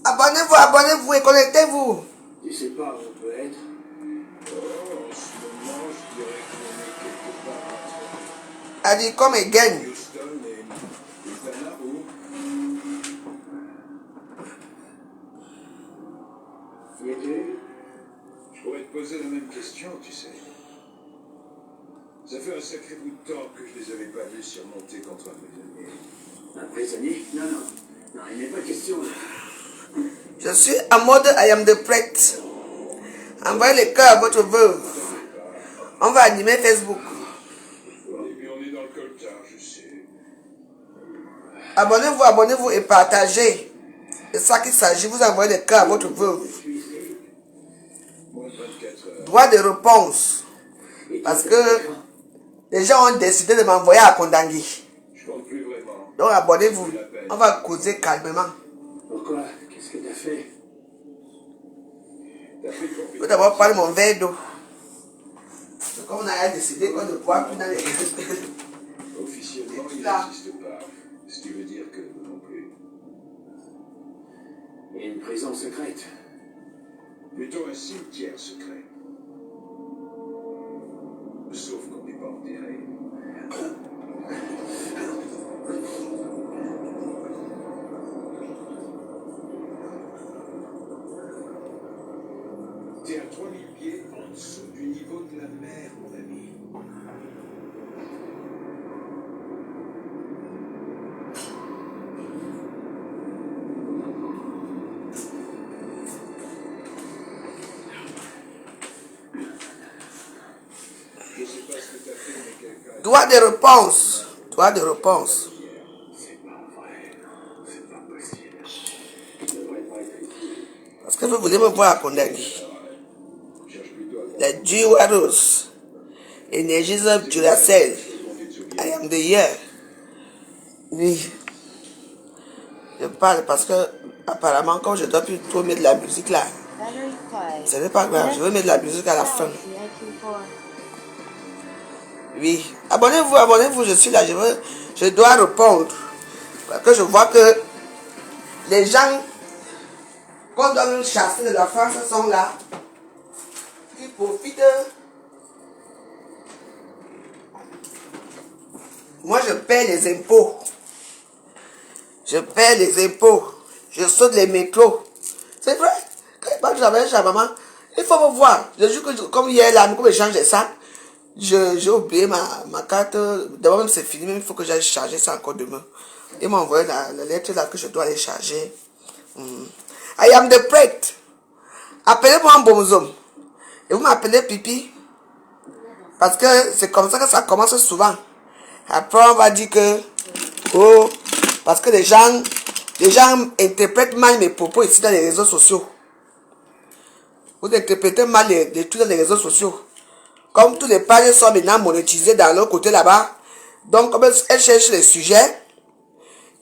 Abonnez-vous, abonnez-vous et connectez-vous. Tu sais pas où on peut être? En ce moment, je dirais qu'on est quelque part entre Elle dit comme again. Houston et Tanaro. Y es-tu? Je pourrais te poser la même question, tu sais. Ça fait un sacré bout de temps que je les avais pas vus surmonter contre un prisonnier. Un prisonnier? Non, non. Non, il n'est pas question. Je suis en mode I am the prête. Envoyez les cœurs à votre veuve. On va animer Facebook. Et puis on est dans le coltard, je sais. Abonnez-vous, abonnez-vous et partagez. C'est ça qu'il s'agit. Vous envoyez les cœurs à votre veuve. Moins de 24 heures. Droit de réponse. Parce que les gens ont décidé de m'envoyer à Kondangui. Je compte plus vraiment. Donc abonnez-vous. On va causer calmement. Pourquoi? Qu'est-ce que t'as fait? T'as fait Je vais confiance. d'abord prendre mon verre d'eau. Comme on a décidé qu'on ne boit plus dans les... Officiellement, il Là. n'existe pas. Ce qui veut dire que non plus. Il y a une prison secrète. Plutôt un cimetière secret. Sauf qu'on n'est pas enterré. T'es à 3000 pieds en dessous du niveau de la mer, mon ami. Je sais pas ce que t'as fait, mais quelqu'un... Droit de réponse. Droit de réponse. C'est pas vrai. Non, c'est pas possible. Je devrais pas être ici. Parce que vous voulez me voir à Kondangui. Cherche plutôt à Les Jiwaros. Energizer Duracell. I am the year. Oui. Je parle parce que apparemment quand je dois plus trop mettre de la musique là. Ce n'est pas grave, je vais mettre de la musique à la fin. Oui. Abonnez-vous, abonnez-vous, je suis là, je dois répondre. Parce que je vois que les gens qu'on doit nous chasser de la France sont là. Ils profitent. Moi je paie les impôts. Je paie les impôts. Je saute les métros. C'est vrai. Quand je travaillais chez ma maman, il faut me voir. Je jure que comme hier là, comme je change de sac, j'ai oublié ma carte. D'abord même c'est fini, même il faut que j'aille charger ça encore demain. Ils m'ont envoyé la lettre là que je dois aller charger. I am the prêtre. Appelez-moi un bonhomme. Et vous m'appelez Pipi. Parce que c'est comme ça que ça commence souvent. Après on va dire que oh, parce que les gens interprètent mal mes propos ici dans les réseaux sociaux. Vous interprétez mal les trucs dans les réseaux sociaux. Comme tous les pages sont maintenant monétisés dans l'autre côté là-bas. Donc comme elles cherchent les sujets,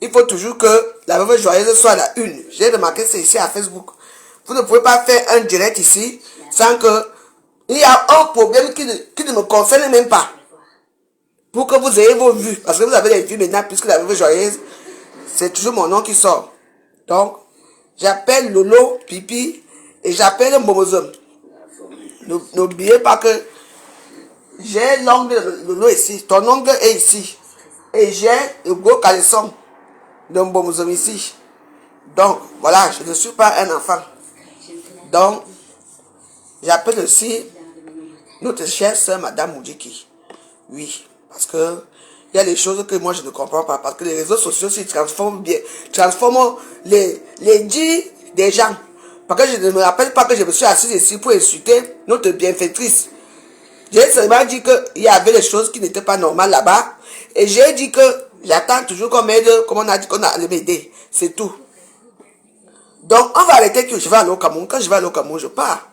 il faut toujours que la veuve joyeuse soit à la une. J'ai remarqué ça ici à Facebook. Vous ne pouvez pas faire un direct ici sans que il y a un problème qui ne me concerne même pas. Pour que vous ayez vos vues. Parce que vous avez les vues maintenant, puisque la veuve joyeuse, c'est toujours mon nom qui sort. Donc, j'appelle Lolo, Pipi, et j'appelle Mbomozom. N'oubliez pas que j'ai l'ongle de Lolo ici, ton ongle est ici. Et j'ai le gros caleçon de Mbomozom ici. Donc, voilà, je ne suis pas un enfant. Donc, j'appelle aussi notre chère sœur, Madame Moudjiki. Oui, parce que il y a des choses que moi je ne comprends pas. Parce que les réseaux sociaux s'ils transforment les dits des gens. Parce que je ne me rappelle pas que je me suis assise ici pour insulter notre bienfaitrice. J'ai seulement dit qu'il y avait des choses qui n'étaient pas normales là-bas. Et j'ai dit que j'attends toujours qu'on m'aide, comme on a dit qu'on allait m'aider. C'est tout. Donc on va arrêter que je vais aller au Cameroun. Quand je vais aller au Cameroun, je pars.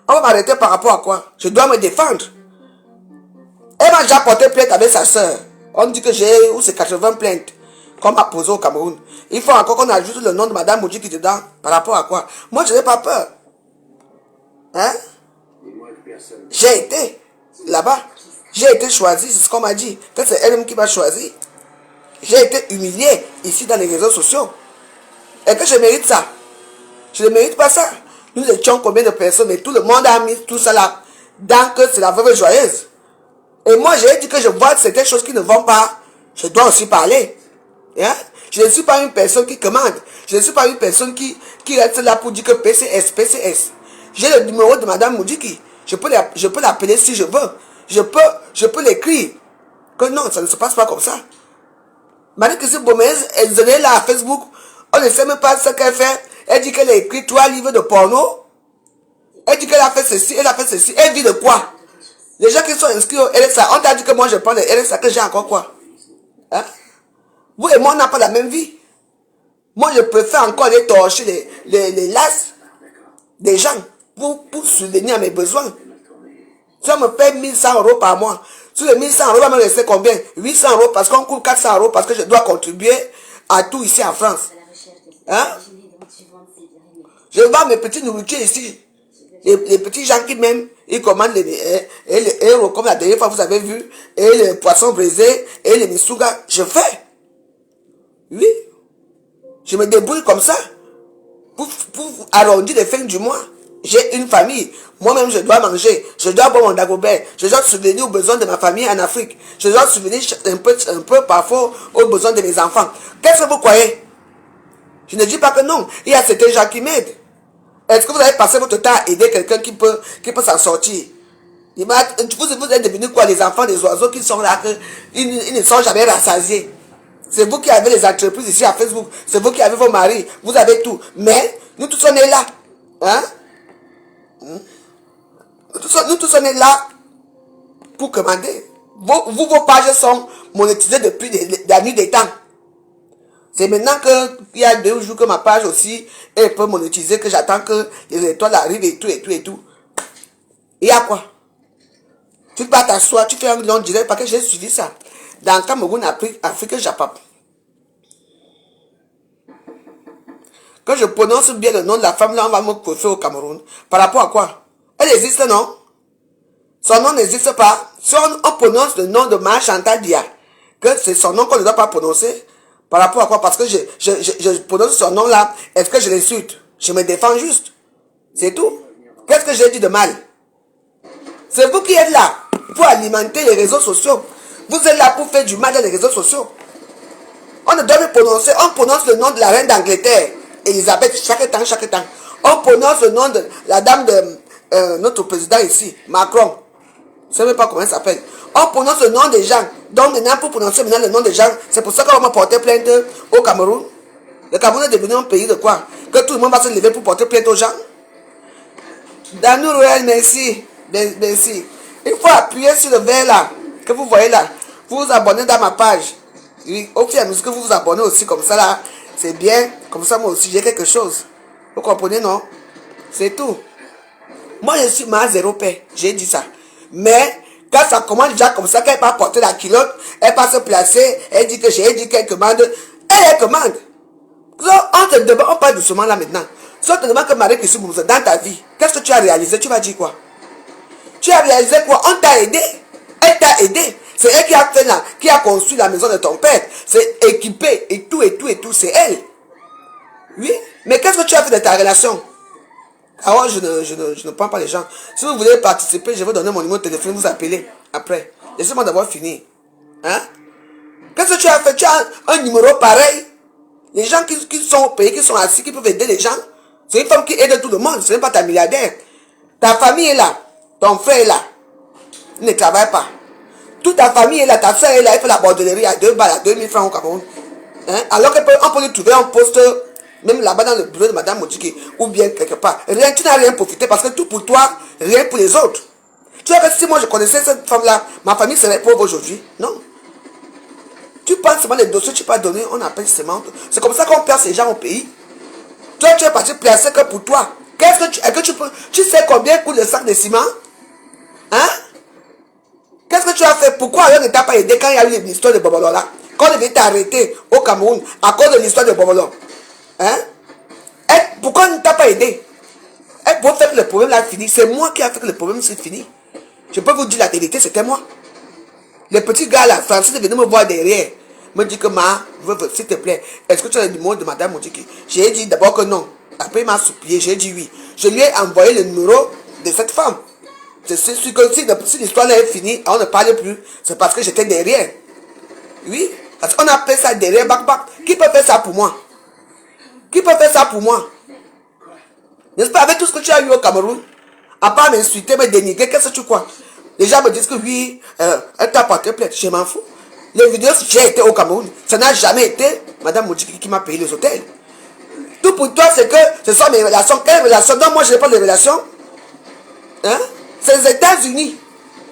On va m'arrêter par rapport à quoi? Je dois me défendre. Elle m'a déjà porté plainte avec sa soeur. On dit que j'ai ou c'est 80 plaintes qu'on m'a posé au Cameroun. Il faut encore qu'on ajoute le nom de Madame Moudjiki dedans. Par rapport à quoi? Moi, je n'ai pas peur. Hein? J'ai été là-bas. J'ai été choisi, c'est ce qu'on m'a dit. Peut-être c'est elle-même qui m'a choisi. J'ai été humilié ici dans les réseaux sociaux. Est-ce que je mérite ça? Je ne mérite pas ça. Nous étions combien de personnes et tout le monde a mis tout ça là dans que c'est la veuve joyeuse. Et moi, j'ai dit que je vois certaines choses qui ne vont pas. Je dois aussi parler. Hein? Je ne suis pas une personne qui commande. Je ne suis pas une personne qui reste là pour dire que PCS, PCS. J'ai le numéro de Madame Moudiki. Je peux l'appeler si je veux. Je peux l'écrire. Que non, ça ne se passe pas comme ça. Marie-Christine Gomez, elle est là à Facebook. On ne sait même pas ce qu'elle fait. Elle dit qu'elle a écrit 3 livres de porno. Elle dit qu'elle a fait ceci, elle a fait ceci. Elle vit de quoi? Les gens qui sont inscrits au RSA, on t'a dit que moi je prends le RSA, que j'ai encore quoi? Hein? Vous et moi, on n'a pas la même vie. Moi, je préfère encore aller torcher les lasses des gens pour soutenir mes besoins. Si on me paye 1100 € par mois, sur les 1100 €, on va me rester combien? 800 € parce qu'on coûte 400 € parce que je dois contribuer à tout ici en France. Hein? Je vends mes petites nourritures ici. Les petits gens qui m'aiment, ils commandent les héros comme la dernière fois vous avez vu, et les poissons brisés, et les misuga. Je fais. Oui. Je me débrouille comme ça. Pour arrondir les fins du mois. J'ai une famille. Moi-même, je dois manger. Je dois boire mon dagobert. Je dois subvenir aux besoins de ma famille en Afrique. Je dois subvenir un peu parfois aux besoins de mes enfants. Qu'est-ce que vous croyez? Je ne dis pas que non. Il y a certains gens qui m'aident. Est-ce que vous avez passé votre temps à aider quelqu'un qui peut s'en sortir? Vous êtes devenus quoi, les enfants des oiseaux qui sont là, ils ne sont jamais rassasiés. C'est vous qui avez les entreprises ici à Facebook. C'est vous qui avez vos maris. Vous avez tout. Mais nous tous on est là. Hein? Nous tous on est là pour commander. Vos pages sont monétisées depuis la nuit des temps. C'est maintenant qu'il y a 2 jours que ma page aussi est peu monétisée, que j'attends que les étoiles arrivent et tout et tout et tout. Il y a quoi? Tu vas t'asseoir, tu fais un long direct parce que j'ai suivi ça. Dans Cameroun, Afrique, Japon. Quand je prononce bien le nom de la femme, là, on va me coiffer au Cameroun. Par rapport à quoi? Elle existe, non? Son nom n'existe pas. Si on prononce le nom de Ma Chantal Dia, que c'est son nom qu'on ne doit pas prononcer, par rapport à quoi? Parce que je prononce son nom là, est-ce que je l'insulte? Je me défends juste. C'est tout. Qu'est-ce que j'ai dit de mal? C'est vous qui êtes là pour alimenter les réseaux sociaux. Vous êtes là pour faire du mal dans les réseaux sociaux. On ne doit pas prononcer, on prononce le nom de la reine d'Angleterre, Elisabeth, chaque temps. On prononce le nom de la dame de notre président ici, Macron. Je ne sais même pas comment elle s'appelle. On prononce le nom des gens. Donc maintenant, pour prononcer maintenant le nom des gens, c'est pour ça qu'on va porter plainte au Cameroun. Le Cameroun est devenu un pays de quoi? Que tout le monde va se lever pour porter plainte aux gens. Danou Royal, merci. Merci. Il faut appuyer sur le verre là, que vous voyez là. Vous vous abonnez dans ma page. Au fur et à mesure que vous vous abonnez aussi comme ça là, c'est bien. Comme ça, moi aussi, j'ai quelque chose. Vous comprenez, non? C'est tout. Moi, je suis ma zéro paix. J'ai dit ça. Mais, quand ça commence déjà comme ça, qu'elle va porter la culotte, elle va se placer, elle dit que j'ai dit qu'elle commande. Elle commande. On te demande, on parle doucement là maintenant. Si on te demande que Marie-Christine Gomez, dans ta vie, qu'est-ce que tu as réalisé? Tu vas dire quoi? Tu as réalisé quoi? On t'a aidé. Elle t'a aidé. C'est elle qui a fait là, qui a construit la maison de ton père. C'est équipé et tout. C'est elle. Oui. Mais qu'est-ce que tu as fait de ta relation? Alors, je ne prends pas les gens. Si vous voulez participer, je vais donner mon numéro de téléphone, vous appelez après. Laissez-moi d'abord finir. Hein? Qu'est-ce que tu as fait? Tu as un numéro pareil. Les gens qui sont au pays, qui sont assis, qui peuvent aider les gens. C'est une femme qui aide tout le monde. Ce n'est pas ta milliardaire. Ta famille est là. Ton frère est là. Il ne travaille pas. Toute ta famille est là. Ta soeur est là. Elle fait la bordellerie à 2 balles, à 2000 francs au Cameroun. Hein? Alors qu'on peut lui trouver un poste, même là-bas dans le bureau de Madame Moutiki, ou bien quelque part. Rien, tu n'as rien profité parce que tout pour toi, rien pour les autres. Tu vois que si moi je connaissais cette femme-là, ma famille serait pauvre aujourd'hui. Non. Tu penses seulement les dossiers, tu peux donner, on appelle seulement. C'est comme ça qu'on perd ces gens au pays. Toi, tu es parti placer que pour toi. Est-ce que tu peux. Tu sais combien coûte le sac de ciment? Hein? Qu'est-ce que tu as fait? Pourquoi on ne t'a pas aidé quand il y a eu l'histoire de Bobolon là? Quand on devait t'arrêter au Cameroun à cause de l'histoire de Bobolon. Hein? Pourquoi on ne t'a pas aidé? Pour faire que le problème là fini. C'est moi qui a fait que le problème c'est fini. Je peux vous dire la vérité, c'était moi. Les petits gars là, Francis est venu me voir derrière. me dit que ma veuve, s'il te plaît, est-ce que tu as le numéro de madame Modiki? J'ai dit d'abord que non. Après, il m'a supplié, j'ai dit oui. Je lui ai envoyé le numéro de cette femme. C'est sûr que si l'histoire là est finie, on ne parle plus, c'est parce que j'étais derrière. Oui, parce qu'on a fait ça derrière, bac. Qui peut faire ça pour moi? Qui peut faire ça pour moi? N'est-ce pas, avec tout ce que tu as eu au Cameroun, à part m'insulter, me dénigrer, qu'est-ce que tu crois? Les gens me disent que oui, elle t'a porté plainte, je m'en fous. Les vidéos, j'ai été au Cameroun, ça n'a jamais été Madame Modiki qui m'a payé les hôtels. Tout pour toi, c'est que ce sont mes relations. Quelles relations? Donc moi, je n'ai pas de relations. Hein? C'est les États-Unis.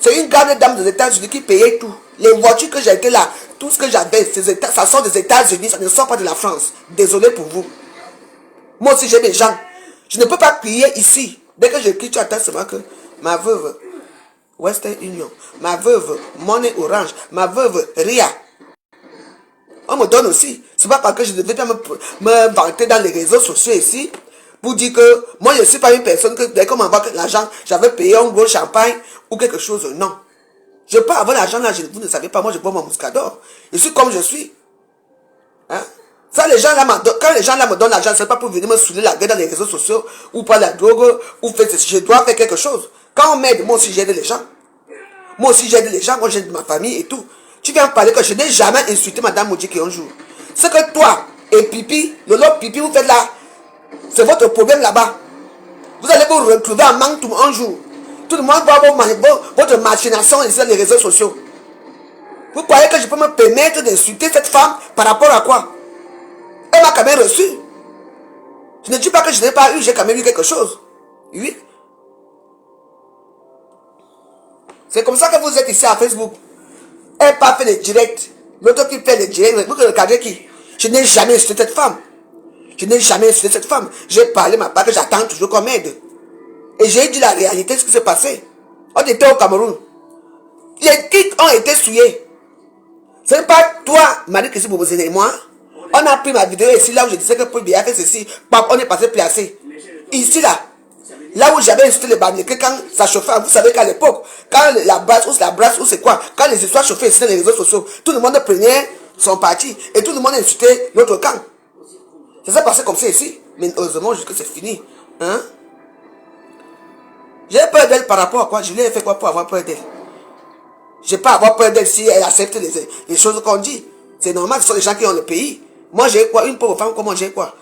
C'est une grande dame des États-Unis qui payait tout. Les voitures que j'ai été là, tout ce que j'avais, ça sort des États-Unis, ça ne sort pas de la France. Désolé pour vous. Moi aussi, j'ai des gens. Je ne peux pas crier ici. Dès que je crie, tu attends seulement que ma veuve, Western Union, ma veuve, Money Orange, ma veuve, Ria. On me donne aussi. C'est pas parce que je devais me vanter dans les réseaux sociaux ici pour dire que moi je ne suis pas une personne que dès qu'on m'envoie l'argent, j'avais payé un gros champagne ou quelque chose. Non. Je peux avoir l'argent là, vous ne savez pas, moi je bois mon muscador. Je suis comme je suis. Hein? Ça, quand les gens là me donnent l'argent, c'est pas pour venir me saouler la gueule dans les réseaux sociaux ou pas la drogue ou faire ceci. Je dois faire quelque chose. Quand on m'aide, moi aussi j'aide les gens. Moi aussi j'aide les gens, moi j'aide ma famille et tout. Tu viens me parler que je n'ai jamais insulté Madame Modiki un jour. C'est que toi et Pipi, Lolo Pipi, vous faites là, c'est votre problème là-bas. Vous allez vous retrouver en manque un jour. Tout le monde voit votre machination ici dans les réseaux sociaux. Vous croyez que je peux me permettre d'insulter cette femme par rapport à quoi? Elle m'a quand même reçu. Je ne dis pas que je n'ai pas eu, j'ai quand même eu quelque chose. Oui. C'est comme ça que vous êtes ici à Facebook. Elle n'a pas fait le direct. L'autre qui fait le direct, vous regardez qui? Je n'ai jamais insulté cette femme. Je n'ai jamais insulté cette femme. J'ai parlé ma part que j'attends toujours comme aide. Et j'ai dit la réalité, ce qui s'est passé. On était au Cameroun. Les titres ont été souillés. Ce n'est pas toi, Marie-Christine Bobozene et moi. On a pris ma vidéo ici, là où je disais que Paul Biya fait ceci. On est passé placé. Ici, là. Là où j'avais insulté les Bamileke, quand ça chauffait, vous savez qu'à l'époque, quand la brasse ou c'est quoi, quand les histoires chauffaient ici dans les réseaux sociaux, tout le monde prenait son parti et tout le monde insultait l'autre camp. Ça s'est passé comme ça ici. Mais heureusement, jusque c'est fini. Hein? J'ai peur d'elle par rapport à quoi? Je lui ai fait quoi pour avoir peur d'elle? Je n'ai pas à avoir peur d'elle si elle accepte les choses qu'on dit. C'est normal, ce sont les gens qui ont le pays. Moi, j'ai quoi? Une pauvre femme, comment j'ai quoi?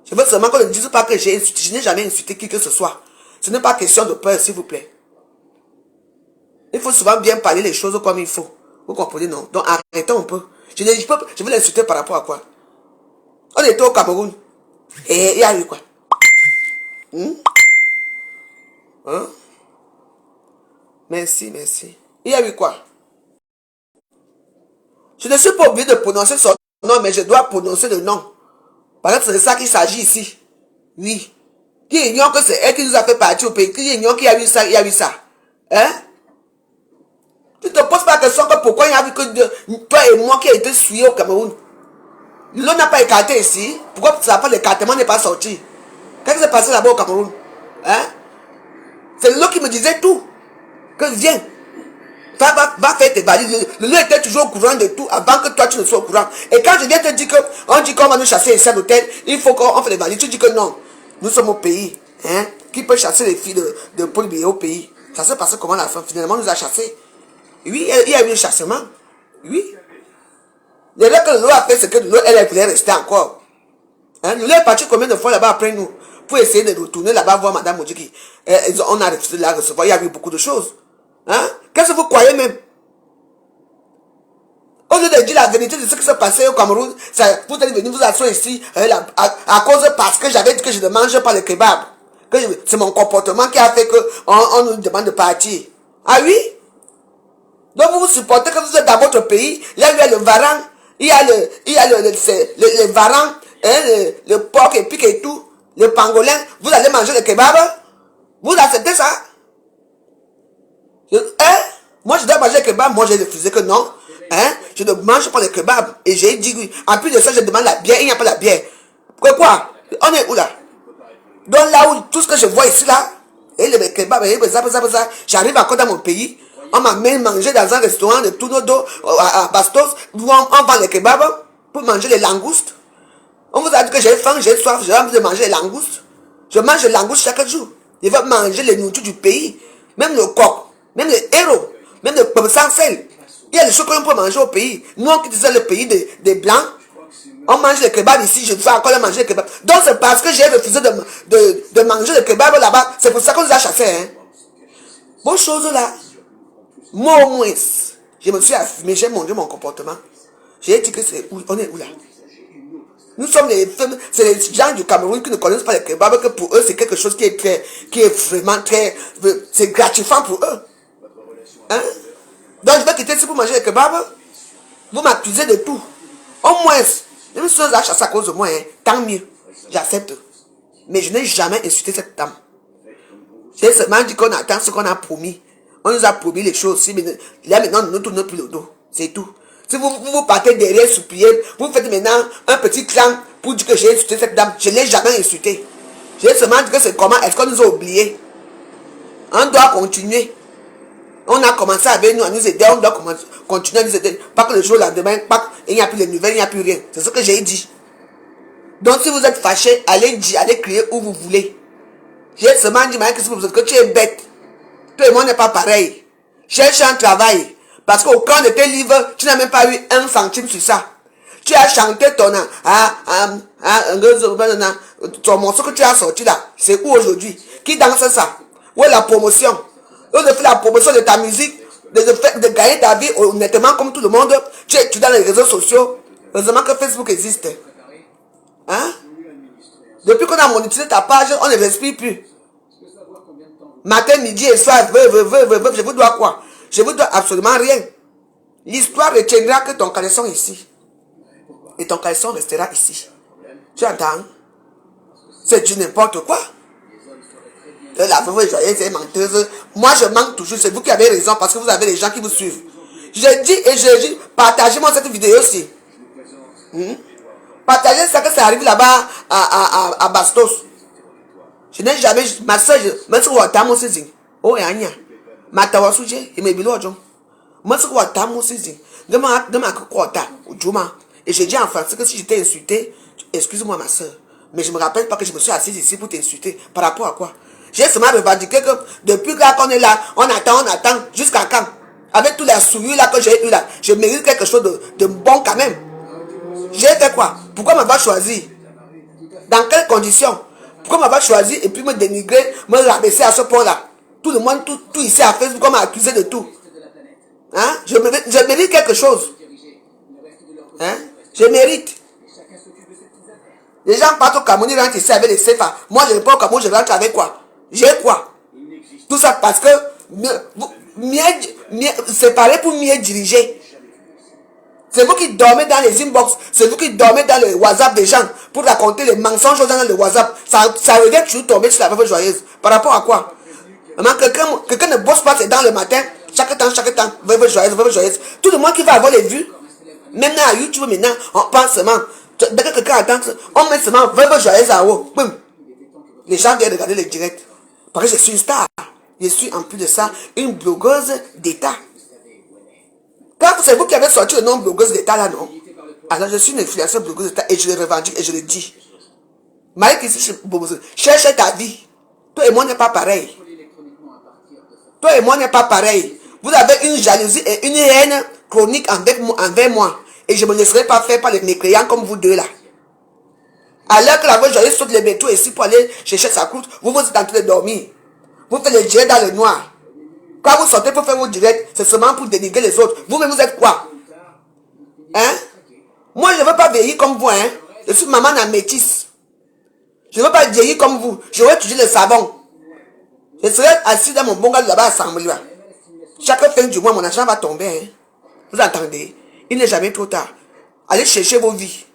Je veux seulement qu'on ne dise pas que j'ai insulté. Je n'ai jamais insulté qui que ce soit. Ce n'est pas question de peur, s'il vous plaît. Il faut souvent bien parler les choses comme il faut. Vous comprenez, non? Donc arrêtons un peu. Je veux l'insulter par rapport à quoi? On était au Cameroun. Et il y a eu quoi? Hein? Merci. Il y a eu quoi? Je ne suis pas obligé de prononcer son nom, mais je dois prononcer le nom. Parce que c'est de ça qu'il s'agit ici. Oui. Qui ignore que c'est elle qui nous a fait partir au pays? Qui ignore qu'il y a eu ça, il y a eu ça? Hein? Tu ne te poses pas la question que pourquoi il y a eu que toi et moi qui a été souillés au Cameroun. L'eau n'a pas écarté ici. Pourquoi ça pas l'écartement n'est pas sorti? Qu'est-ce qui s'est passé là-bas au Cameroun? Hein? C'est l'eau qui me disait tout. Que viens. Va faire tes valises. Le loup était toujours au courant de tout avant que toi tu ne sois au courant. Et quand je viens te dire qu'on dit qu'on va nous chasser ici à l'hôtel, il faut qu'on fasse les valises. Tu dis que non. Nous sommes au pays. Hein? Qui peut chasser les filles de Paul Biya au pays? Ça s'est passé comment la femme finalement nous a chassés? Oui, il y a eu un chassement. Oui. L'erreur que le loup a fait, c'est que le loup, elle voulait rester encore. Hein? Le loup est parti combien de fois là-bas après nous pour essayer de retourner là-bas voir Madame Modiki. On a refusé de la recevoir. Il y a eu beaucoup de choses. Hein? Qu'est-ce que vous croyez même? Au lieu de dire la vérité de ce qui s'est passé au Cameroun, vous êtes venus vous asseoir ici à cause parce que j'avais dit que je ne mange pas le kebab. C'est mon comportement qui a fait qu'on nous demande de partir. Ah oui? Donc vous vous supportez que vous êtes dans votre pays, là il y a le varan, il y a le varan, hein, le porc et pique et tout, le pangolin, vous allez manger le kebab? Vous acceptez ça? Hein? Moi je dois manger le kebab, moi j'ai refusé que non. Hein? Je ne mange pas le kebab. Et j'ai dit oui. En plus de ça, je demande la bière, il n'y a pas la bière. Quoi? On est où là? Donc là où tout ce que je vois ici là, et le kebab, et ça, j'arrive encore dans mon pays. On m'amène manger dans un restaurant de Tunodo à Bastos, où on vend les kebabs pour manger les langoustes. On vous a dit que j'ai faim, j'ai soif, j'ai envie de manger les langoustes. Je mange les langoustes chaque jour. Je vais manger les nourritures du pays. Même le coq, même les héros, même le peuple sans sel. Il y a des choses qu'on peut manger au pays. Nous, qui disons le pays des blancs, on mange les kebabs ici, je dois encore manger les kebabs. Donc c'est parce que j'ai refusé de manger les kebabs là-bas. C'est pour ça qu'on nous a chassés. Hein. Vos choses là, moi au moins, je me suis affirmé, j'ai montré mon comportement. J'ai dit que c'est où, on est où là? Nous sommes c'est les gens du Cameroun qui ne connaissent pas les kebabs, que pour eux c'est quelque chose qui est vraiment très, c'est gratifiant pour eux. Hein? Donc je vais quitter ici pour manger les kebabs. Vous m'accusez de tout. Au moins, je me suis chassé à cause de moi, hein. Tant mieux, j'accepte. Mais je n'ai jamais insulté cette dame. J'ai seulement dit qu'on attend ce qu'on a promis. On nous a promis les choses aussi, mais là maintenant, nous tournons plus le dos. C'est tout. Si vous partez derrière supplier, vous faites maintenant un petit clan pour dire que j'ai insulté cette dame. Je ne l'ai jamais insulté. J'ai seulement dit que c'est comment est-ce qu'on nous a oubliés. On doit continuer. On a commencé avec nous à nous aider, on doit continuer à nous aider. Pas que le jour, le lendemain, il n'y a plus de nouvelles, il n'y a plus rien. C'est ce que j'ai dit. Donc si vous êtes fâché, allez dire, allez crier où vous voulez. J'ai seulement dit, que tu es bête. Tout le monde n'est pas pareil. Cherche un travail. Parce qu'au camp de tes livres, tu n'as même pas eu 1 centime sur ça. Tu as chanté ton morceau que tu as sorti là. C'est où aujourd'hui? Qui danse ça? Où est la promotion? Où de faire la promotion de ta musique, de gagner ta vie honnêtement comme tout le monde. Tu es dans les réseaux sociaux. Heureusement que Facebook existe. Hein? Depuis qu'on a monétisé ta page, on ne respire plus. Matin, midi et soir, je vous dois quoi? Je vous dois absolument rien. L'histoire retiendra que ton caleçon est ici. Et ton caleçon restera ici. Tu entends? C'est du n'importe quoi. La veuve joyeuse est menteuse. Moi, je manque toujours. C'est vous qui avez raison parce que vous avez les gens qui vous suivent. Je dis et je dis, partagez-moi cette vidéo aussi. Partagez ça que ça arrive là-bas à Bastos. Je n'ai jamais, ma soeur, je me suis dit, oh, et Anya, ma tawa souje, et mes bilots, moi, c'est quoi, t'as mon saisi, de ma quota, ou Juma. Et j'ai dit en français que si j'étais insulté, excuse-moi, ma soeur, mais je me rappelle pas que je me suis assise ici pour t'insulter. Par rapport à quoi? J'ai seulement revendiqué que depuis là qu'on est là, on attend, jusqu'à quand? Avec tous les souillures là que j'ai eu là, je mérite quelque chose de bon quand même. J'ai fait quoi? Pourquoi m'avoir choisi? Dans quelles conditions? Pourquoi m'avoir choisi et puis me dénigrer, me rabaisser à ce point-là? Tout le monde, tout ici à Facebook, m'a accusé de tout. Hein? Je mérite quelque chose. Hein? Je mérite. Les gens partent au Cameroun, ils rentrent ici avec les CFA. Moi, je ne vais pas au Cameroun, je rentre avec quoi? J'ai quoi? Tout ça parce que séparer pour mieux diriger. C'est vous qui dormez dans les inbox, c'est vous qui dormez dans le WhatsApp des gens pour raconter les mensonges dans le WhatsApp. Ça revient toujours tomber sur la veuve joyeuse. Par rapport à quoi? Quelqu'un ne bosse pas, c'est dans le matin, chaque temps, veuve joyeuse. Tout le monde qui va avoir les vues, même à YouTube maintenant, on pense seulement, dès que quelqu'un attend, on met seulement veuve joyeuse en haut. Boum. Les gens viennent regarder les directs. Parce que je suis une star. Je suis en plus de ça une blogueuse d'État. Quand c'est vous qui avez sorti le nom blogueuse d'État là, non? Alors je suis une influenceuse blogueuse d'État et je le revendique et je le dis. Mike ici, cherche ta vie. Toi et moi n'est pas pareil. Toi et moi n'est pas pareil. Vous avez une jalousie et une haine chronique envers moi. Et je ne me laisserai pas faire par les mécréants comme vous deux là. Alors que la voix joyeuse saute les métaux ici pour aller chercher sa croûte, vous êtes en train de dormir. Vous faites les directs dans le noir. Quand vous sortez pour faire vos directs, c'est seulement pour dénigrer les autres. Vous-même, vous êtes quoi? Hein? Moi, je ne veux pas vieillir comme vous, hein? Je suis maman en métisse. Je ne veux pas vieillir comme vous. Je vais étudier le savon. Je serai assis dans mon bon gars là-bas à Samboula. Chaque fin du mois, mon argent va tomber, hein? Vous entendez? Il n'est jamais trop tard. Allez chercher vos vies.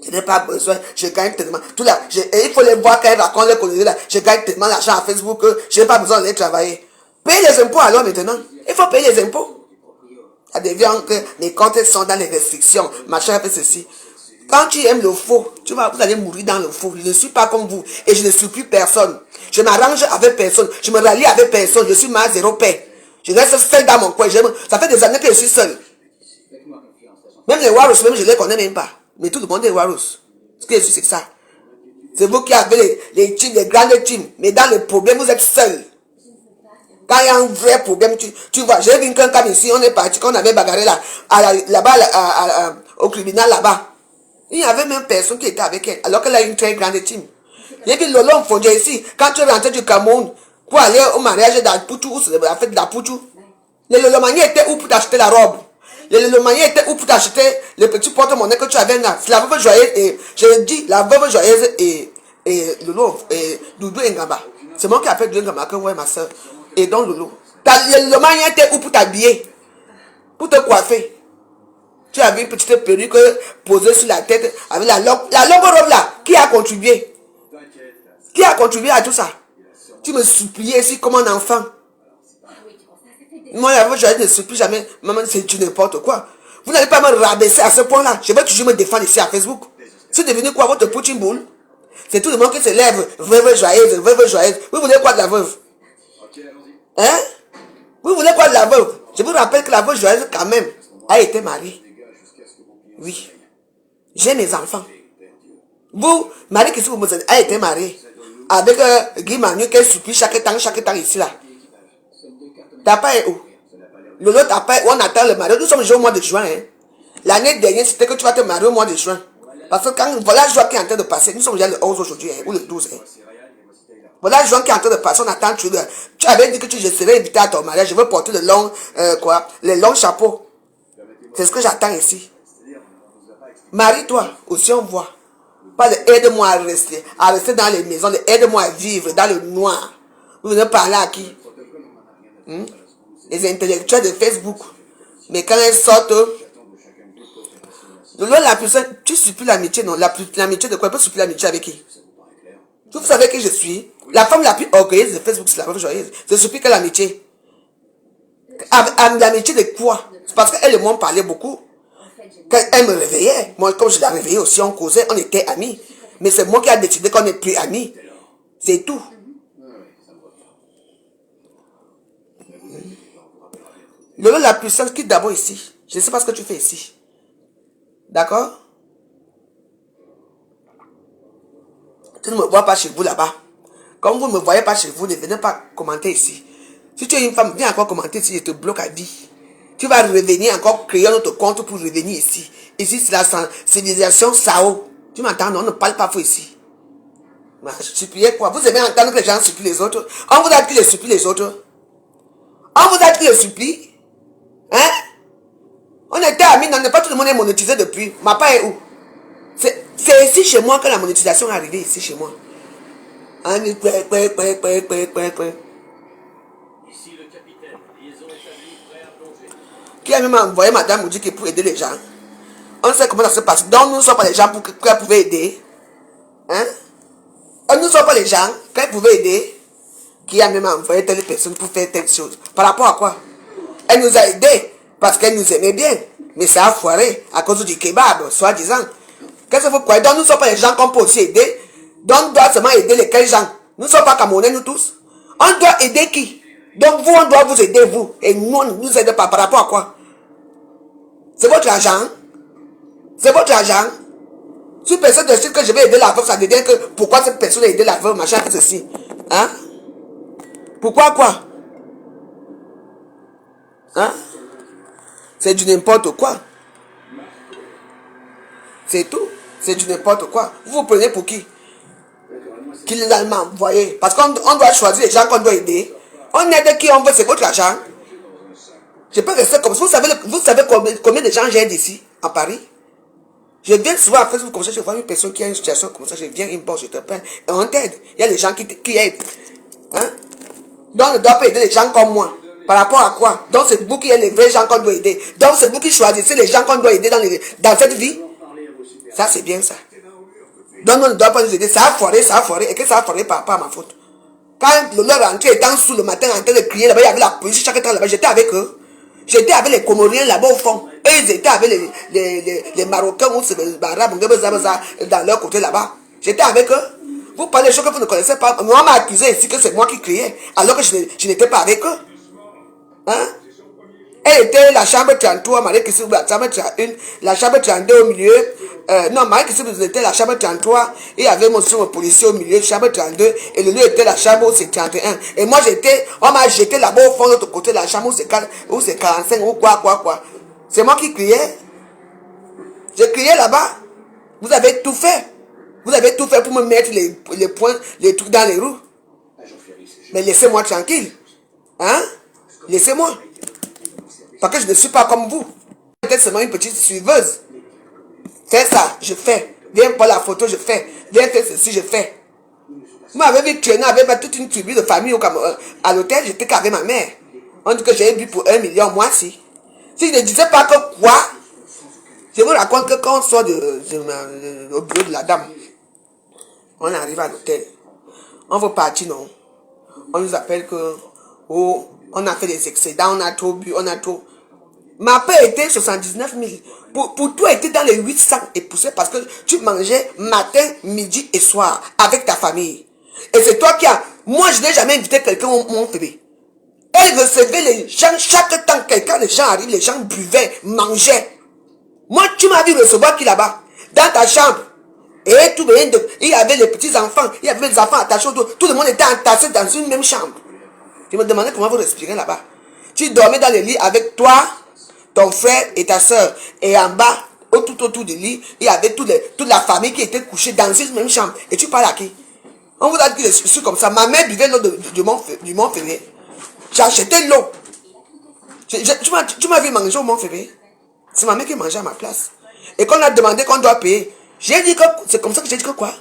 Je n'ai pas besoin, je gagne tellement. Tout là, il faut les voir quand ils racontent les conneries là. Je gagne tellement d'argent à Facebook que je n'ai pas besoin d'aller travailler. Payez les impôts alors maintenant. Il faut payer les impôts. Ça devient que mes comptes sont dans les restrictions. Machin fait ceci. Quand tu aimes le faux, vous allez mourir dans le faux. Je ne suis pas comme vous et je ne suis plus personne. Je m'arrange avec personne. Je me rallie avec personne. Je suis ma zéro paix. Je reste seul dans mon coin. Ça fait des années que je suis seul. Même les Warros, même je ne les connais même pas. Mais tout le monde est Warros. Ce que je suis, c'est ça. C'est vous qui avez les teams, les grandes teams. Mais dans le problème, vous êtes seul. Quand il y a un vrai problème, tu vois, j'ai vu quelqu'un ici, on est parti, quand on avait bagarré là-bas, au tribunal là-bas. Il n'y avait même personne qui était avec elle, alors qu'elle a une très grande team. J'ai vu Lolo Mfondia ici, quand tu es rentré du Cameroun, pour aller au mariage d'Apoutou, la fête d'Apoutou, le Lolomanier était où pour t'acheter la robe? Le Lolomanier était où pour t'acheter le petit porte-monnaie que tu avais là? C'est la veuve joyeuse et, je dis, la veuve joyeuse et Lolo, et Doudou Ngamba. C'est moi qui appelle Doudou Ngamba, que ouais, ma soeur. Et donc Lolo. Le Lolomanier était où pour t'habiller? Pour te coiffer? Tu avais une petite perruque posée sur la tête avec la longue robe là. Qui a contribué? Qui a contribué à tout ça? Tu me suppliais ici comme un enfant. Moi, je ne supplie jamais. Maman, c'est du n'importe quoi. Vous n'allez pas me rabaisser à ce point-là. Je vais toujours me défendre ici à Facebook. C'est devenu quoi votre poutine boule? C'est tout le monde qui se lève. Veuve joyeuse, veuve joyeuse. Vous voulez quoi de la veuve? Hein? Vous voulez quoi de la veuve? Je vous rappelle que la veuve joyeuse, quand même, a été mariée. Oui. J'ai mes enfants. Vous, Marie qui vous a été mariée avec Guy Manu qui supplie chaque temps ici là. T'as pas où? Lolo t'as pas où? On attend le mariage. Nous sommes déjà au mois de juin. Hein. L'année dernière, c'était que tu vas te marier au mois de juin. Parce que quand voilà juin qui est en train de passer, nous sommes déjà le 11 aujourd'hui, hein, ou le 12. Hein. Voilà juin qui est en train de passer, on attend. Tu avais dit que je serais invité à ton mariage. Je veux porter les longs chapeaux. C'est ce que j'attends ici. Marie-toi, aussi on voit. Pas de aide-moi à rester dans les maisons, de aide-moi à vivre dans le noir. Vous venez parler à qui? Les intellectuels de Facebook. Mais quand elles sortent, la personne, tu supplies l'amitié, non? L'amitié de quoi? Tu supplies l'amitié avec qui? Vous savez qui je suis? La femme la plus orgueilleuse de Facebook, c'est la femme joyeuse. Je supplie quelle amitié? L'amitié de quoi? C'est parce qu'elle et moi on parlait beaucoup. Quand elle me réveillait, moi comme je la réveillais aussi, on causait, on était amis. Mais c'est moi qui ai décidé qu'on n'est plus amis. C'est tout. Lolo, la puissance quitte d'abord ici. Je ne sais pas ce que tu fais ici. D'accord? Tu ne me vois pas chez vous là-bas. Comme vous ne me voyez pas chez vous, ne venez pas commenter ici. Si tu es une femme, viens encore commenter ici, je te bloque à vie. Tu vas revenir encore créer un autre compte pour revenir ici. Ici, c'est la civilisation Sao. Tu m'entends? Non, on ne parle pas faux ici. Suppliez quoi? Vous aimez entendre que les gens supplient les autres? On vous a dit qu'ils les supplient les autres? On vous a dit qu'ils les supplient? Hein? On était amis, non, pas tout le monde est monétisé depuis. Ma part est où? C'est ici chez moi que la monétisation est arrivée, ici chez moi. Ici le capitaine, ils ont établi prêt à plonger. Qui a même envoyé madame nous dit qu'il pour aider les gens? On sait comment ça se passe. Donc nous ne sommes pas les gens qu'elle pouvait aider. Hein? Nous ne sommes pas les gens qu'elle pouvait aider. Qui a même envoyé telle personne pour faire telle chose. Par rapport à quoi? Elle nous a aidés parce qu'elle nous aimait bien. Mais ça a foiré à cause du kebab, soi-disant. Qu'est-ce que vous croyez? Donc nous ne sommes pas les gens qu'on peut aussi aider. Donc on doit seulement aider lesquels gens? Nous ne sommes pas Camerounais, nous tous. On doit aider qui? Donc vous, on doit vous aider, vous. Et nous, on ne nous aide pas. Par rapport à quoi? C'est votre argent. C'est votre argent. Si personne décide que je vais aider la veuve, ça veut dire que pourquoi cette personne a aidé la veuve, machin, ceci. Hein? Pourquoi quoi? Hein? C'est du n'importe quoi. C'est tout. C'est du n'importe quoi. Vous vous prenez pour qui? Qui les a envoyé? Parce qu'on doit choisir les gens qu'on doit aider. On aide qui on veut, c'est votre argent. Je peux rester comme ça. Vous savez combien de gens j'aide ici, à Paris? Je viens souvent à Facebook comme ça, je vois une personne qui a une situation comme ça, je viens inbox, je te plains, et on t'aide. Il y a des gens qui aident. Hein? Donc on ne doit pas aider les gens comme moi. Par rapport à quoi? Donc c'est vous qui êtes les vrais gens qu'on doit aider. Donc c'est vous qui choisissez les gens qu'on doit aider dans cette vie. Ça c'est bien ça. Donc on ne doit pas nous aider. Ça a foiré. Et que ça a foiré par rapport à ma faute. Quand le leur rentré étant sous le matin en train de crier là-bas, il y avait la police chaque temps là-bas, j'étais avec eux. J'étais avec les Comoriens là-bas au fond. Et ils étaient avec les Marocains ou les Arabes dans leur côté là-bas. J'étais avec eux. Vous parlez de choses que vous ne connaissez pas. Moi, on m'a accusé ici que c'est moi qui criais, alors que je n'étais pas avec eux. Hein? Elle était la chambre 33, Marie Christine, la chambre 31, la chambre 32 au milieu. Non, Marie Christine, vous était la chambre 33. Il y avait mon policier au milieu, chambre 32. Et le lieu était la chambre où c'est 31. Et moi, on m'a jeté là-bas au fond de l'autre côté, la chambre où c'est 45 ou quoi. C'est moi qui criais. J'ai crié là-bas. Vous avez tout fait. Vous avez tout fait pour me mettre les points, les trucs dans les roues. Mais laissez-moi tranquille. Hein? Laissez-moi. Parce que je ne suis pas comme vous. Peut-être seulement une petite suiveuse. Fais ça, je fais. Viens pour la photo, je fais. Viens faire ceci, je fais. Vous m'avez vu traîner avec toute une tribu de famille à l'hôtel, j'étais qu'avec ma mère. On dit que j'ai bu pour 1 million, moi si. Si je ne disais pas que quoi, je vous raconte que quand on sort au bureau de la dame, on arrive à l'hôtel. On veut partir, non? On nous appelle que, oh, on a fait des excédents, on a trop bu, on a trop. Ma paix était 79 000. Pour toi, était dans les 800 et poussé parce que tu mangeais matin, midi et soir avec ta famille. Et c'est toi qui as. Moi, je n'ai jamais invité quelqu'un au mon bébé. Elle recevait les gens chaque temps. Les gens arrivent, les gens buvaient, mangeaient. Moi, tu m'as vu recevoir qui là-bas? Dans ta chambre. Et tout le monde, il y avait les petits enfants, il y avait les enfants attachés autour. Tout le monde était entassé dans une même chambre. Je me demandais comment vous respirez là-bas. Tu dormais dans le lit avec toi, ton frère et ta soeur. Et en bas, tout autour du lit, il y avait toute la famille qui était couchée dans une même chambre. Et tu parles à qui? On vous a dit que je suis comme ça. Ma mère buvait l'eau du Mont Ferré. J'ai acheté l'eau. Tu m'as vu manger au Mont Ferré? C'est ma mère qui mangeait à ma place. Et quand on a demandé qu'on doit payer, j'ai dit que c'est comme ça que j'ai dit que quoi?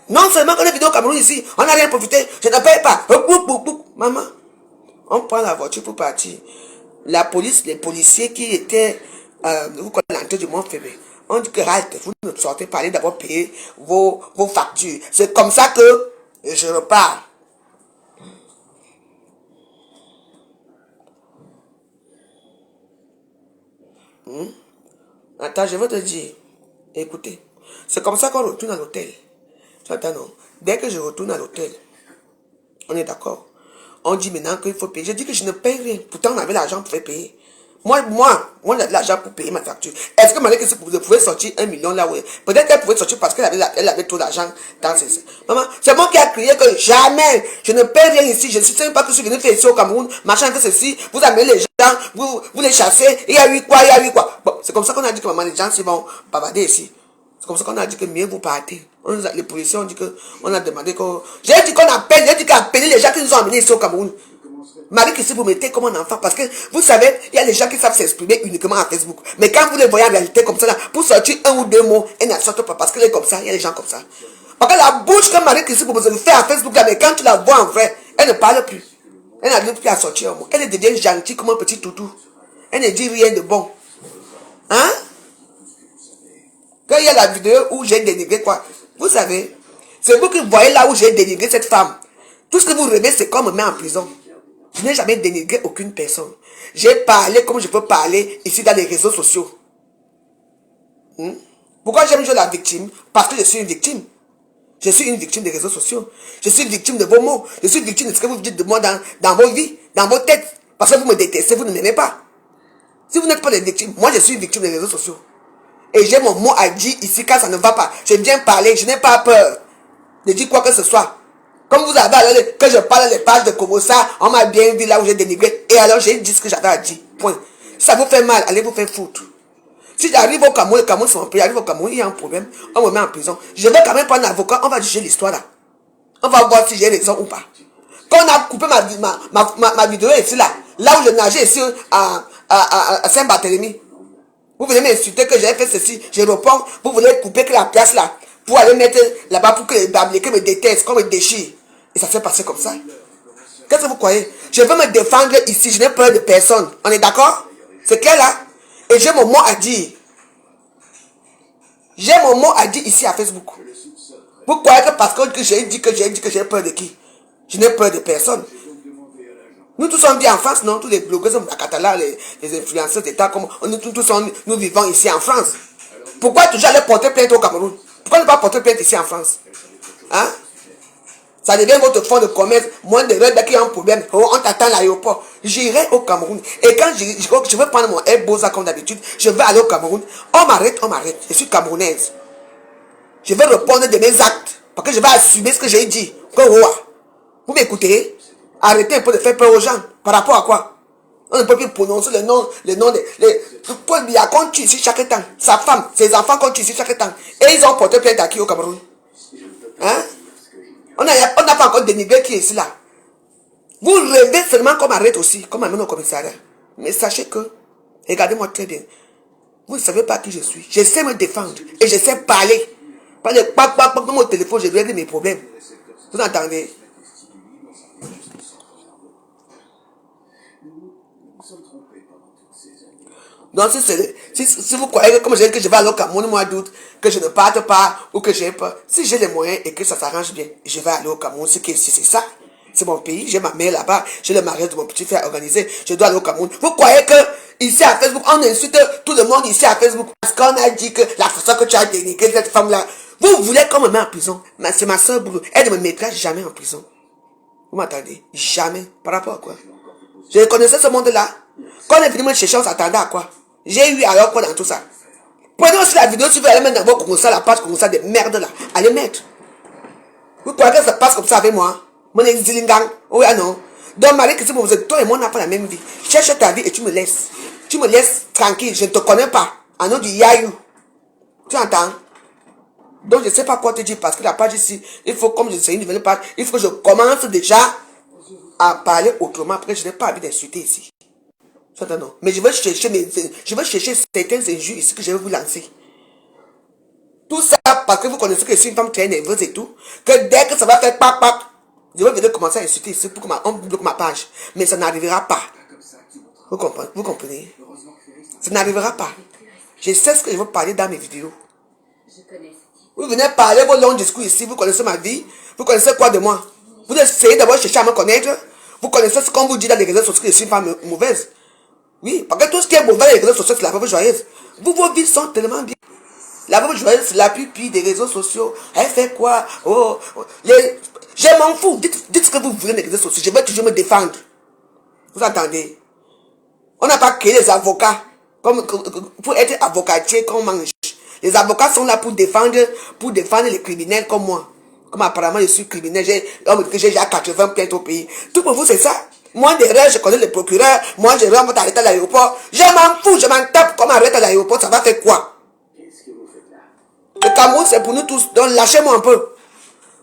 Non seulement qu'on est venu au Cameroun ici, on n'a rien profité, je ne paye pas. Maman, on prend la voiture pour partir. La police, les policiers qui étaient, vous connaissez l'entrée du Mont Ferré, on dit que vous ne sortez pas, allez d'abord payer vos factures. C'est comme ça que je repars. Attends, je vais te dire. Écoutez, c'est comme ça qu'on retourne à l'hôtel. Tu entends, non? Dès que je retourne à l'hôtel, on est d'accord. On dit maintenant qu'il faut payer. Je dis que je ne paye rien. Pourtant, on avait l'argent pour payer. Moi, on a de l'argent pour payer ma facture. Est-ce que malgré que vous pouvez sortir 1 million là où peut-être qu'elle pouvait sortir parce qu'elle avait trop d'argent dans ses. Maman, c'est moi qui a crié que jamais, je ne paye rien ici. Je ne sais pas que je suis venu faire ici au Cameroun, machin que ceci. Vous amenez les gens, vous les chassez. Il y a eu quoi? Bon, c'est comme ça qu'on a dit que maman, les gens s'ils vont bavarder ici. C'est comme ça qu'on a dit que mieux vous partez. Les policiers ont dit que, on a demandé que, j'ai dit qu'on appelle, j'ai dit qu'on appelle les gens qui nous ont amenés ici au Cameroun. Marie Christine, vous mettez comme un enfant parce que vous savez, il y a des gens qui savent s'exprimer uniquement à Facebook. Mais quand vous les voyez en réalité comme ça, là, pour sortir 1 ou 2 mots, elles ne sortent pas parce qu'elle est comme ça, il y a des gens comme ça. Parce que la bouche que Marie Christine vous fait à Facebook, là, mais quand tu la vois en vrai, elle ne parle plus. Elle n'arrive plus à sortir un mot. Elle devient gentille comme un petit toutou. Elle ne dit rien de bon. Hein? Quand il y a la vidéo où j'ai dénigré quoi, vous savez, c'est vous qui voyez là où j'ai dénigré cette femme. Tout ce que vous rêvez, c'est qu'on me met en prison. Je n'ai jamais dénigré aucune personne. J'ai parlé comme je peux parler ici dans les réseaux sociaux. Pourquoi j'aime jouer la victime? Parce que je suis une victime. Je suis une victime des réseaux sociaux. Je suis une victime de vos mots. Je suis une victime de ce que vous dites de moi dans vos vies, dans vos têtes. Parce que vous me détestez, vous ne m'aimez pas. Si vous n'êtes pas des victimes, moi je suis une victime des réseaux sociaux. Et j'ai mon mot à dire ici quand ça ne va pas. Je viens parler, je n'ai pas peur de dire quoi que ce soit. Comme vous avez alors que je parle des pages de Komosa, on m'a bien vu là où j'ai dénigré. Et alors j'ai dit ce que j'avais à dire. Point. Si ça vous fait mal, allez vous faire foutre. Si j'arrive au Cameroun, le Cameroun c'est mon pays, j'arrive au Cameroun, il y a un problème, on me met en prison. Je vais quand même prendre un avocat, on va juger l'histoire là. On va voir si j'ai raison ou pas. Quand on a coupé ma vidéo ici là, là où je nageais ici à Saint-Barthélemy, vous venez m'insulter que j'ai fait ceci, je réponds, vous voulez couper que la place là, pour aller mettre là-bas pour que les Bamileke me détestent, qu'on me déchire. Et ça s'est passé comme ça. Qu'est-ce que vous croyez? Je veux me défendre ici, je n'ai peur de personne. On est d'accord? C'est clair là? Et j'ai mon mot à dire. J'ai mon mot à dire ici à Facebook. Vous croyez que parce que j'ai dit que j'ai peur de qui? Je n'ai peur de personne. Nous tous on vit en France, non? Tous les blogueurs, les Catalans, les influenceurs d'État, comme nous vivons ici en France. Pourquoi toujours aller porter plainte au Cameroun? Pourquoi ne pas porter plainte ici en France? Hein? Ça devient votre fonds de commerce. Moins de rêves qui ont un problème. Oh, on t'attend à l'aéroport. J'irai au Cameroun. Et quand je vais prendre mon Airbosa comme d'habitude, je vais aller au Cameroun. On m'arrête, on m'arrête. Je suis camerounaise. Je vais répondre de mes actes. Parce que je vais assumer ce que j'ai dit. Vous m'écoutez? Arrêtez un peu de faire peur aux gens. Par rapport à quoi? On ne peut plus prononcer le nom Paul Biya qu'on tue ici chaque temps. Sa femme, ses enfants qu'on tue ici chaque temps. Et ils ont porté plainte à qui au Cameroun? Hein? On n'a pas encore dénigré qui est ici là. Vous rêvez seulement qu'on m'arrête aussi, qu'on m'amène au commissariat. Mais sachez que, regardez-moi très bien, vous ne savez pas qui je suis. Je sais me défendre et je sais parler. Pas de dans mon téléphone, je règle mes problèmes. Vous entendez? Donc si vous croyez que comme je dis que je vais aller au Cameroun au mois d'août, que je ne parte pas ou que j'ai pas, si j'ai les moyens et que ça s'arrange bien, je vais aller au Cameroun. C'est ça. C'est mon pays, j'ai ma mère là-bas, j'ai le mariage de mon petit frère organisé, je dois aller au Cameroun. Vous croyez que ici à Facebook, on insulte tout le monde ici à Facebook parce qu'on a dit que la façon que tu as dénigré cette femme-là, vous voulez qu'on me mette en prison? C'est ma soeur Boulou, elle ne me mettra jamais en prison. Vous m'entendez? Jamais. Par rapport à quoi? Je connaissais ce monde-là. Quand on est venu me chercher, on s'attendait à quoi? J'ai eu alors quoi dans tout ça? Prenez aussi la vidéo si vous allez mettre dans vos commentaires, la page commentaire de merde là. Allez mettre. Vous croyez que ça passe comme ça avec moi? Mon exilingang. Oui, ah non. Donc, Marie, que vous êtes, toi et moi, on n'a pas la même vie. Cherche ta vie et tu me laisses. Tu me laisses tranquille. Je ne te connais pas. En nom du Yayou. Tu entends? Donc, je ne sais pas quoi te dire parce que la page ici, il faut, comme je sais une nouvelle page, il faut que je commence déjà à parler autrement. Après, je n'ai pas envie d'insulter ici. Non. Mais je vais chercher certains injures ici que je vais vous lancer. Tout ça parce que vous connaissez que je suis une femme très nerveuse et tout. Que dès que ça va faire pac, je vais venir commencer à insulter ici pour qu'on bloque ma page. Mais ça n'arrivera pas. Vous comprenez? Ça n'arrivera pas. Je sais ce que je veux parler dans mes vidéos. Vous venez parler vos longs discours ici. Vous connaissez ma vie. Vous connaissez quoi de moi? Vous essayez d'abord chercher à me connaître. Vous connaissez ce qu'on vous dit dans les réseaux sociaux que je suis une femme mauvaise. Oui, parce que tout ce qui est mauvais dans les réseaux sociaux, c'est la veuve joyeuse. Vos vies sont tellement bien. La veuve joyeuse, c'est la pupille des réseaux sociaux. Elle fait quoi? Je m'en fous. Dites ce que vous voulez des réseaux sociaux. Je vais toujours me défendre. Vous entendez? On n'a pas créé les avocats pour être avocatier qu'on mange. Les avocats sont là pour défendre les criminels comme moi. Comme apparemment je suis criminel, j'ai déjà 80 plaintes au pays. Tout pour vous, c'est ça. Moi, derrière, je connais le procureur. Moi, je rentre arrêter à l'aéroport. Je m'en fous, je m'en tape. Comme arrêter à l'aéroport, ça va faire quoi? Le Cameroun, c'est pour nous tous. Donc, lâchez-moi un peu.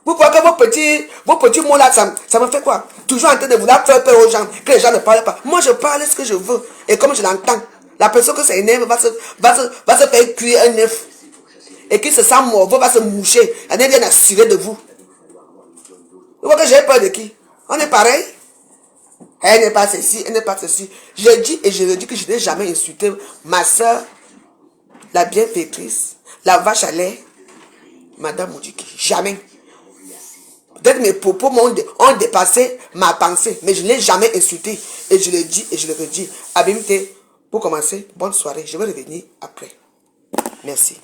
Vous croyez que vos petits mots là, ça me fait quoi? Toujours en train de vouloir faire peur aux gens, que les gens ne parlent pas. Moi, je parle ce que je veux. Et comme je l'entends, la personne que ça énerve va se faire cuire un œuf. Et qui se sent morveux va se moucher. Elle vient d'assurer de vous. Vous voyez que j'ai peur de qui? On est pareil. Elle n'est pas ceci, elle n'est pas ceci. Je dis et je le dis que je n'ai jamais insulté ma soeur, la bienfaitrice, la vache à lait, Madame Moudjiki. Jamais. Peut-être mes propos ont dépassé ma pensée, mais je ne l'ai jamais insulté. Et je le dis et je le redis. Abimité, pour commencer, bonne soirée. Je vais revenir après. Merci.